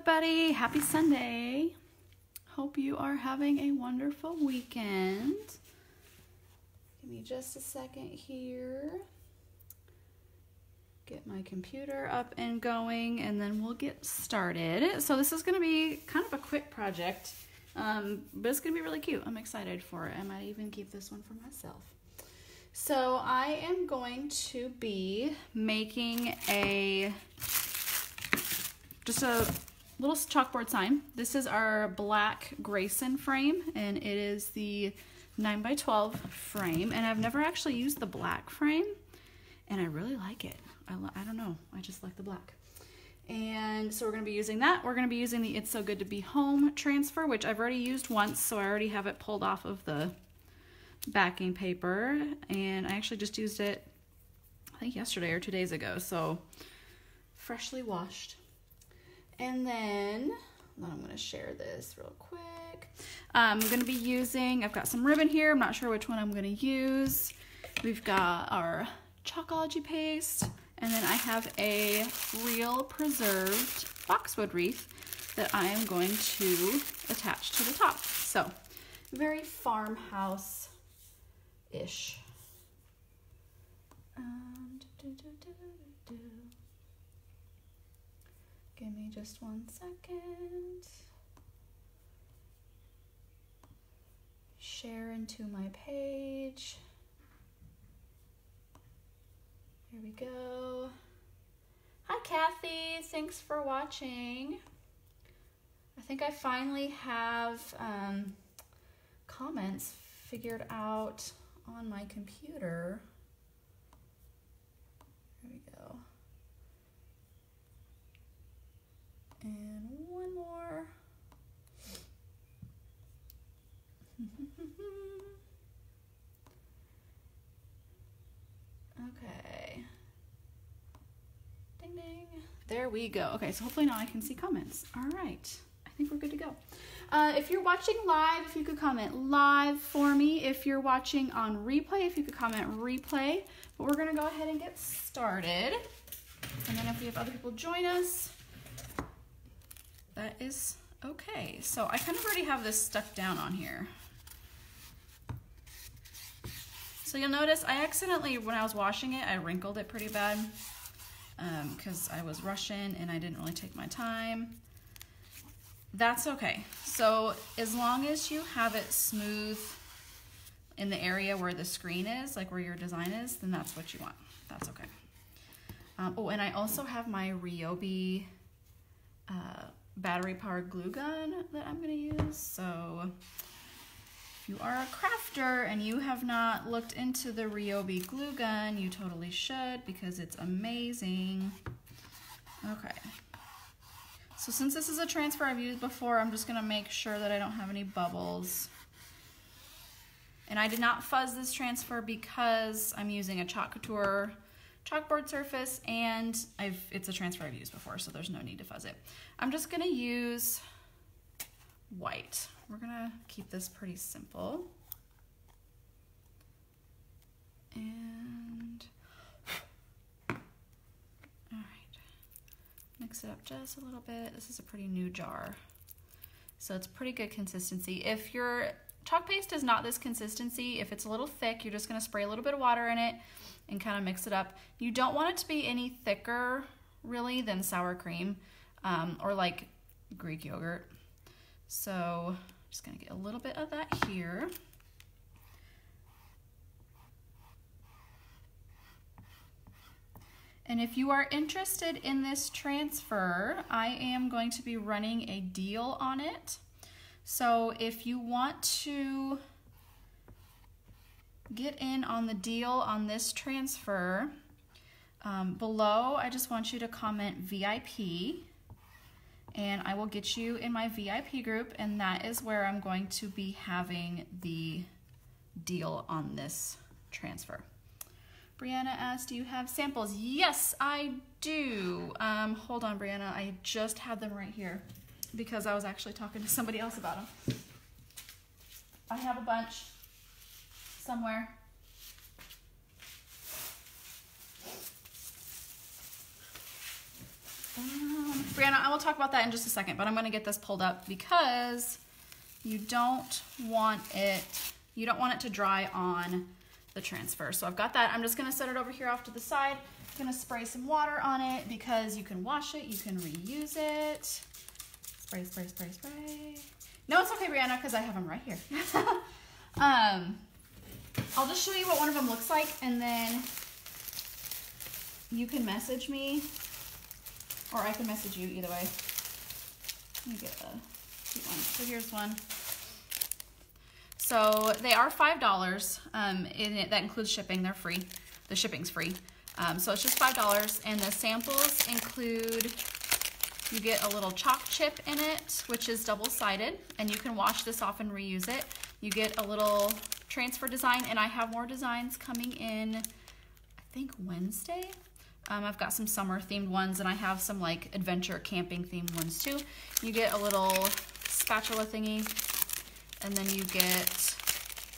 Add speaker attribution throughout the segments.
Speaker 1: everybody. Happy Sunday. Hope you are having a wonderful weekend. Give me just a second here. Get my computer up and going, and then we'll get started. So this is going to be kind of a quick project, but it's going to be really cute. I'm excited for it. I might even keep this one for myself. So I am going to be making just a little chalkboard sign. This is our black Grayson frame, and it is the 9x12 frame, and I've never actually used the black frame, and I really like it. I don't know, I just like the black. And so we're going to be using that. We're going to be using the It's So Good to Be Home transfer, which I've already used once, so I already have it pulled off of the backing paper, and I actually just used it I think yesterday or 2 days ago, so freshly washed. And then I'm going to share this real quick. I'm going to be using, I've got some ribbon here. I'm not sure which one I'm going to use. We've got our Chalkology paste, and then I have a real preserved boxwood wreath that I am going to attach to the top. So very farmhouse-ish. Give me just 1 second. Share into my page. Here we go. Hi Kathy, thanks for watching. I think I finally have comments figured out on my computer. Here we go. And one more. Okay. Ding ding. There we go. Okay, so hopefully now I can see comments. All right. I think we're good to go. If you're watching live, if you could comment live for me. If you're watching on replay, if you could comment replay. But we're going to go ahead and get started. And then if we have other people join us, that is okay. So I kind of already have this stuck down on here. So you'll notice I accidentally, when I was washing it, I wrinkled it pretty bad because I was rushing and I didn't really take my time. That's okay. So as long as you have it smooth in the area where the screen is, like where your design is, then that's what you want. That's okay. Oh, and I also have my Ryobi battery powered glue gun that I'm going to use. So if you are a crafter and you have not looked into the Ryobi glue gun, you totally should because it's amazing. Okay. So since this is a transfer I've used before, I'm just going to make sure that I don't have any bubbles. And I did not fuzz this transfer because I'm using a Couture chalkboard surface, and it's a transfer I've used before, so there's no need to fuzz it. I'm just going to use white. We're going to keep this pretty simple. And all right, mix it up just a little bit. This is a pretty new jar, so it's pretty good consistency. If your chalk paste is not this consistency, if it's a little thick, you're just going to spray a little bit of water in it and kind of mix it up. You don't want it to be any thicker really than sour cream or like Greek yogurt. So I'm just going to get a little bit of that here. And if you are interested in this transfer, I am going to be running a deal on it. So if you want to get in on the deal on this transfer, below I just want you to comment VIP, and I will get you in my VIP group, and that is where I'm going to be having the deal on this transfer. Brianna asked, do you have samples? Yes, I do. Hold on, Brianna, I just had them right here because I was actually talking to somebody else about them. I have a bunch somewhere. Brianna, I will talk about that in just a second, but I'm going to get this pulled up because you don't want it to dry on the transfer. So I've got that. I'm just going to set it over here off to the side. I'm going to spray some water on it because you can wash it, you can reuse it. Spray, spray, spray, spray. No, it's okay, Brianna, because I have them right here. I'll just show you what one of them looks like, and then you can message me, or I can message you, either way. Let me get a cute one. So here's one. So they are $5, that includes shipping. They're free. The shipping's free. So it's just $5, and the samples include, you get a little chalk chip in it, which is double-sided, and you can wash this off and reuse it. You get a little transfer design, and I have more designs coming in, I think Wednesday. I've got some summer themed ones, and I have some like adventure camping themed ones too. You get a little spatula thingy, and then you get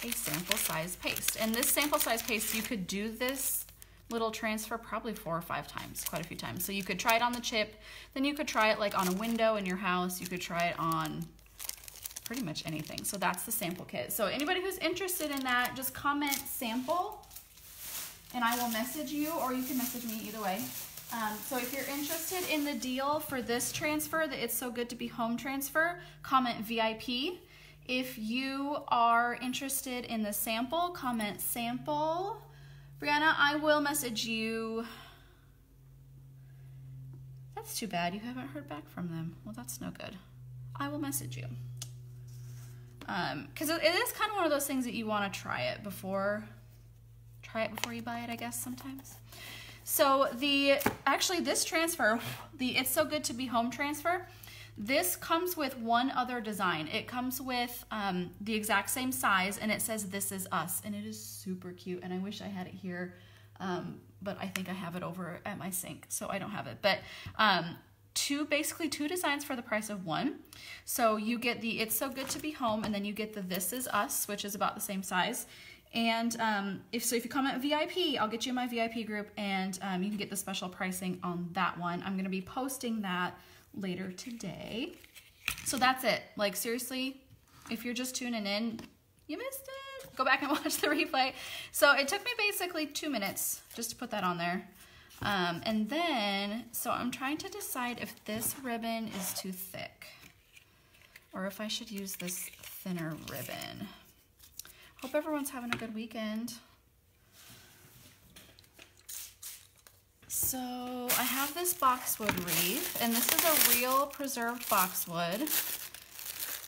Speaker 1: a sample size paste. And this sample size paste, you could do this little transfer probably 4 or 5 times, quite a few times. So you could try it on the chip, then you could try it like on a window in your house, you could try it on pretty much anything. So that's the sample kit. So anybody who's interested in that, just comment sample and I will message you, or you can message me, either way. So if you're interested in the deal for this transfer, the It's So Good to Be Home transfer, comment VIP. If you are interested in the sample, comment sample. Brianna, I will message you. That's too bad, you haven't heard back from them. Well, that's no good. I will message you. Because it is kind of one of those things that you want to try it before you buy it, I guess, sometimes. So actually this transfer, the It's So Good to Be Home transfer, this comes with one other design. It comes with the exact same size, and it says "This Is Us," and it is super cute, and I wish I had it here, but I think I have it over at my sink, so I don't have it. But basically two designs for the price of one. So you get the It's So Good to Be Home, and then you get the This Is Us, which is about the same size. And if you comment VIP, I'll get you in my VIP group, and you can get the special pricing on that one. I'm going to be posting that later today. So that's it. Like, seriously, if you're just tuning in, you missed it. Go back and watch the replay. So it took me basically 2 minutes just to put that on there. And then, so I'm trying to decide if this ribbon is too thick or if I should use this thinner ribbon. Hope everyone's having a good weekend. So I have this boxwood wreath, and this is a real preserved boxwood.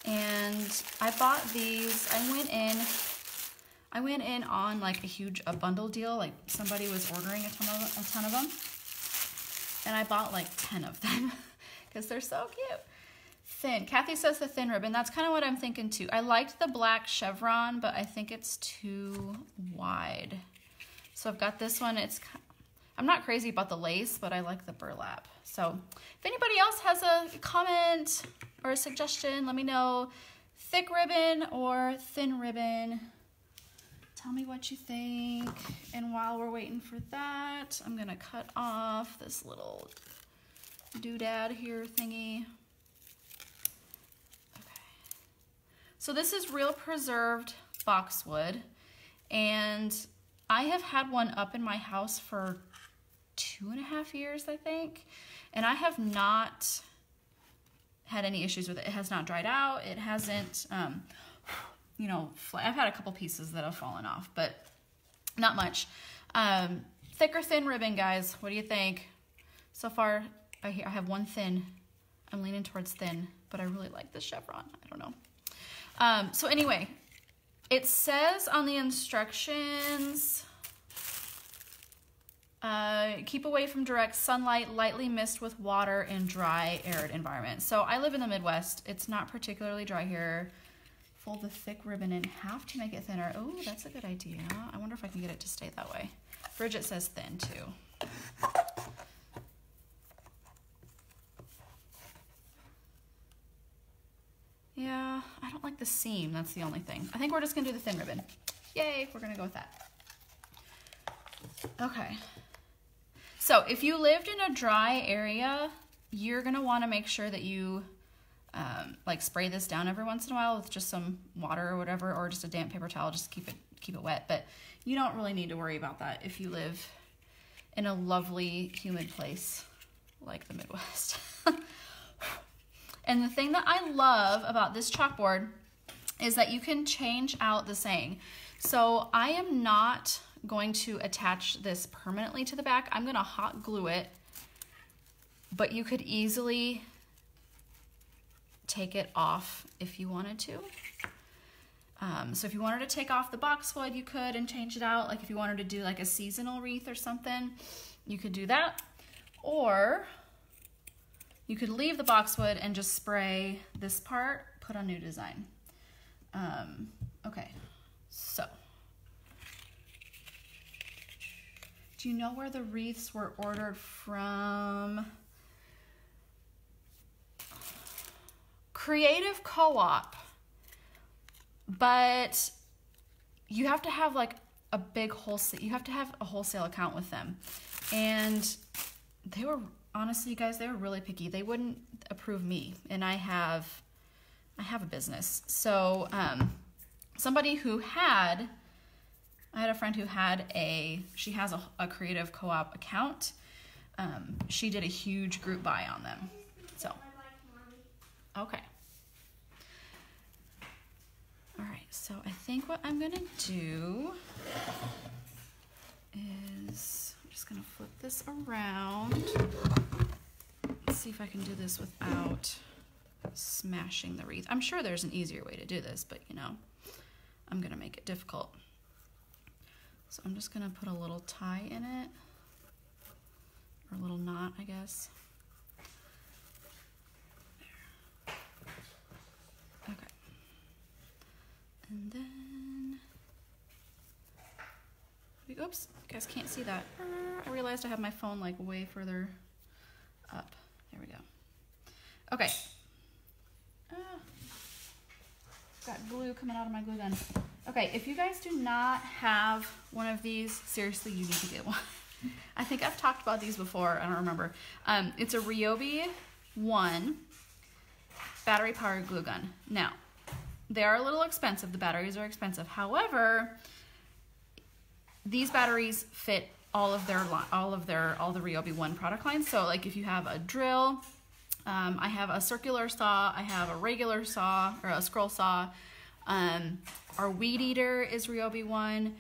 Speaker 1: And I bought these. I went in on like a bundle deal, like somebody was ordering a ton of them. And I bought like 10 of them because they're so cute. Thin. Kathy says the thin ribbon. That's kind of what I'm thinking too. I liked the black chevron, but I think it's too wide. So I've got this one. I'm not crazy about the lace, but I like the burlap. So if anybody else has a comment or a suggestion, let me know. Thick ribbon or thin ribbon. Tell me what you think. And while we're waiting for that, I'm gonna cut off this little doodad here thingy. Okay. So this is real preserved boxwood, and I have had one up in my house for 2.5 years, I think, and I have not had any issues with it. It has not dried out. It hasn't, you know, I've had a couple pieces that have fallen off, but not much. Thick or thin ribbon, guys? What do you think? So far, I have one thin. I'm leaning towards thin, but I really like this chevron. I don't know. So anyway, it says on the instructions, keep away from direct sunlight, lightly mist with water in dry, arid environments. So I live in the Midwest. It's not particularly dry here. Fold the thick ribbon in half to make it thinner. Oh, that's a good idea. I wonder if I can get it to stay that way. Bridget says thin too. Yeah, I don't like the seam. That's the only thing. I think we're just gonna do the thin ribbon. Yay, we're gonna go with that. Okay. So if you lived in a dry area, you're gonna wanna make sure that you like spray this down every once in a while with just some water or whatever, or just a damp paper towel, just to keep it wet. But you don't really need to worry about that if you live in a lovely humid place like the Midwest. And the thing that I love about this chalkboard is that you can change out the saying. So I am not going to attach this permanently to the back. I'm gonna hot glue it, but you could easily take it off if you wanted to. So if you wanted to take off the boxwood, you could and change it out. Like if you wanted to do like a seasonal wreath or something, you could do that. Or you could leave the boxwood and just spray this part, put on new design. Okay, so. Do you know where the wreaths were ordered from? Creative Co-op, but you have to have like a big wholesale, you have to have a wholesale account with them. And they were, honestly, you guys, they were really picky. They wouldn't approve me, and I have a business. So somebody who had, I had a friend who had she has a Creative Co-op account. She did a huge group buy on them. So, okay. All right, so I think what I'm gonna do is, I'm just gonna flip this around. Let's see if I can do this without smashing the wreath. I'm sure there's an easier way to do this, but you know, I'm gonna make it difficult. So I'm just gonna put a little tie in it, or a little knot, I guess. There. Okay. And then, oops, you guys can't see that. I realized I have my phone like way further up. There we go. Okay. Got glue coming out of my glue gun. Okay, if you guys do not have one of these, seriously, you need to get one. I think I've talked about these before, I don't remember. It's a Ryobi 1 battery-powered glue gun. Now, they are a little expensive. The batteries are expensive. However, these batteries fit all the Ryobi 1 product lines. So, like, if you have a drill, I have a circular saw, I have a regular saw, or a scroll saw. Our weed eater is Ryobi 1.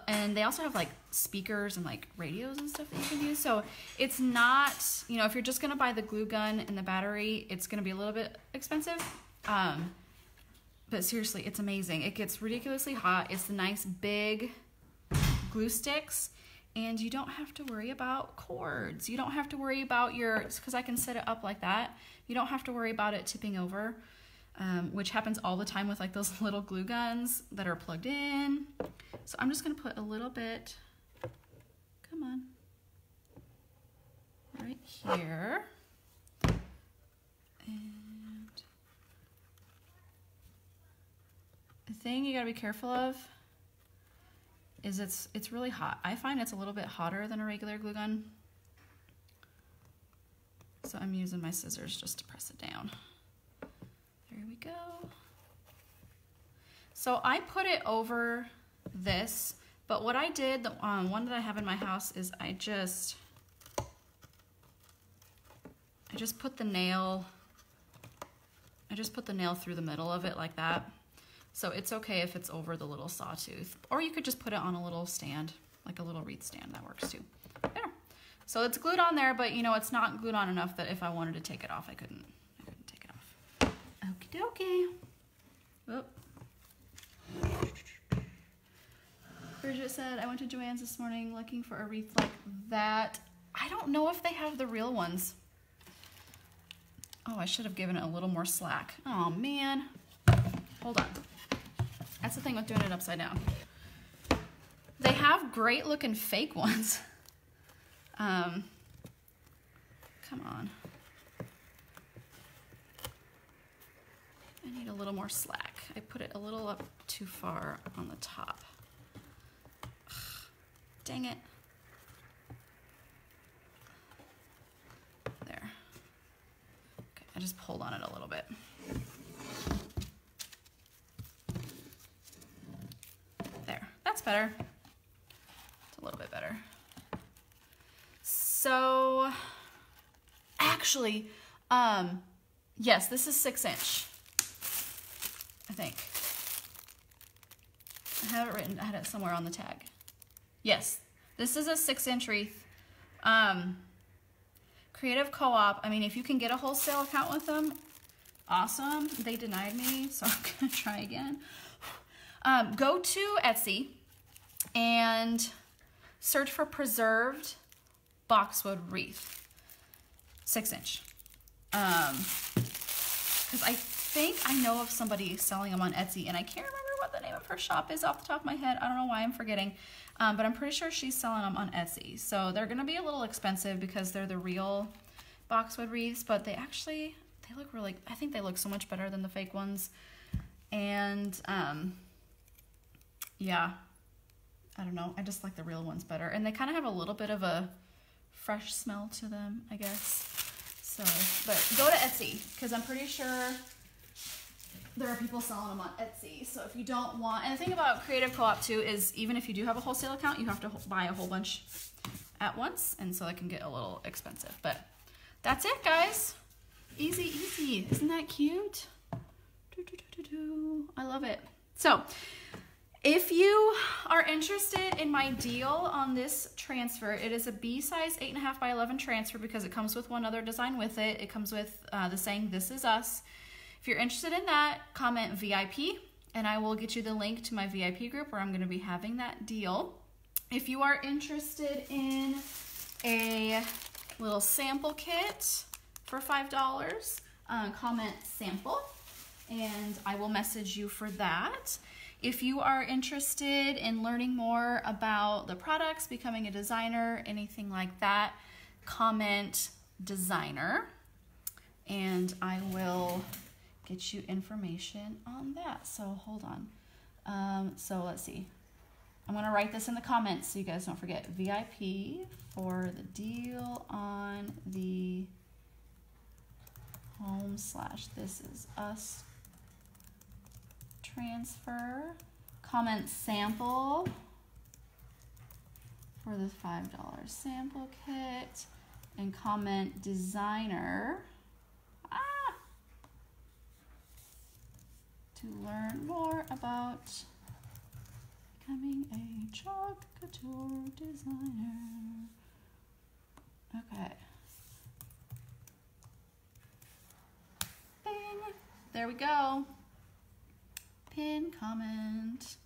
Speaker 1: And they also have like speakers and like radios and stuff that you can use. So it's not, you know, if you're just gonna buy the glue gun and the battery, it's gonna be a little bit expensive. But seriously, it's amazing. It gets ridiculously hot. It's the nice big glue sticks, and you don't have to worry about cords. You don't have to worry about because I can set it up like that. You don't have to worry about it tipping over, which happens all the time with like those little glue guns that are plugged in. So I'm just gonna put a little bit, come on, right here. And the thing you gotta be careful of is it's really hot. I find it's a little bit hotter than a regular glue gun. So I'm using my scissors just to press it down. There we go. So I put it over this, but what I did, the one that I have in my house, is I just put the nail, through the middle of it like that. So it's okay if it's over the little sawtooth, or you could just put it on a little stand, like a little wreath stand, that works too. There. So it's glued on there, but you know, it's not glued on enough that if I wanted to take it off, I couldn't take it off. Okie dokie. Whoop. Bridget said, I went to Joann's this morning looking for a wreath like that. I don't know if they have the real ones. Oh, I should have given it a little more slack. Oh man. Hold on. That's the thing with doing it upside down. They have great looking fake ones. Come on. I need a little more slack. I put it a little up too far on the top. Ugh, dang it. There. I just pulled on it a little bit. There, that's better. It's a little bit better. So, actually, yes, this is 6-inch, I think. I have it written, I had it somewhere on the tag. Yes, this is a 6-inch wreath. Creative Co-op, I mean, if you can get a wholesale account with them, awesome. They denied me, so I'm gonna try again. Go to Etsy and search for preserved boxwood wreath, 6-inch. Because I think I know of somebody selling them on Etsy, and I can't remember what the name of her shop is off the top of my head. I don't know why I'm forgetting, but I'm pretty sure she's selling them on Etsy. So they're gonna be a little expensive because they're the real boxwood wreaths, but they look really, I think they look so much better than the fake ones. And yeah, I don't know, I just like the real ones better. And they kind of have a little bit of a fresh smell to them, I guess. So, but go to Etsy, because I'm pretty sure there are people selling them on Etsy. So if you don't want, and the thing about Creative Co-op too is even if you do have a wholesale account, you have to buy a whole bunch at once, and so it can get a little expensive. But that's it, guys. Easy, easy. Isn't that cute? I love it. So if you are interested in my deal on this transfer, it is a B size 8.5 by 11 transfer because it comes with one other design with it. It comes with the saying, "This is us." If you're interested in that, comment VIP, and I will get you the link to my VIP group where I'm going to be having that deal. If you are interested in a little sample kit for $5, comment sample, and I will message you for that. If you are interested in learning more about the products, becoming a designer, anything like that, comment designer, and I will get you information on that. So hold on. So let's see. I'm gonna write this in the comments so you guys don't forget. VIP for the deal on the home/this is us transfer. Comment sample for the $5 sample kit, and comment designer to learn more about becoming a chalk couture designer. Okay. Bing. There we go. Pin comment.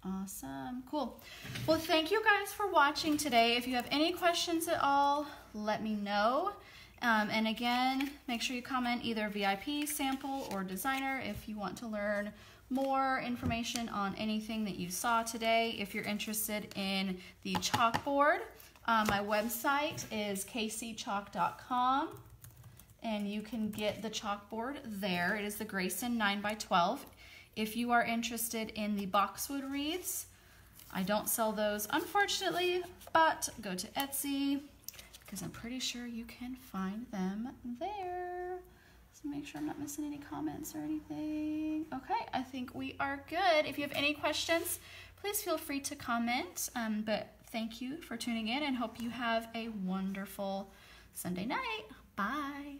Speaker 1: Awesome. Cool. Well, thank you guys for watching today. If you have any questions at all, let me know. And again, make sure you comment either VIP, sample, or designer if you want to learn more information on anything that you saw today. If you're interested in the chalkboard, my website is kcchalk.com, and you can get the chalkboard there. It is the Grayson 9x12. If you are interested in the boxwood wreaths, I don't sell those, unfortunately, but go to Etsy, because I'm pretty sure you can find them there. So make sure I'm not missing any comments or anything. Okay, I think we are good. If you have any questions, please feel free to comment. But thank you for tuning in, and hope you have a wonderful Sunday night. Bye.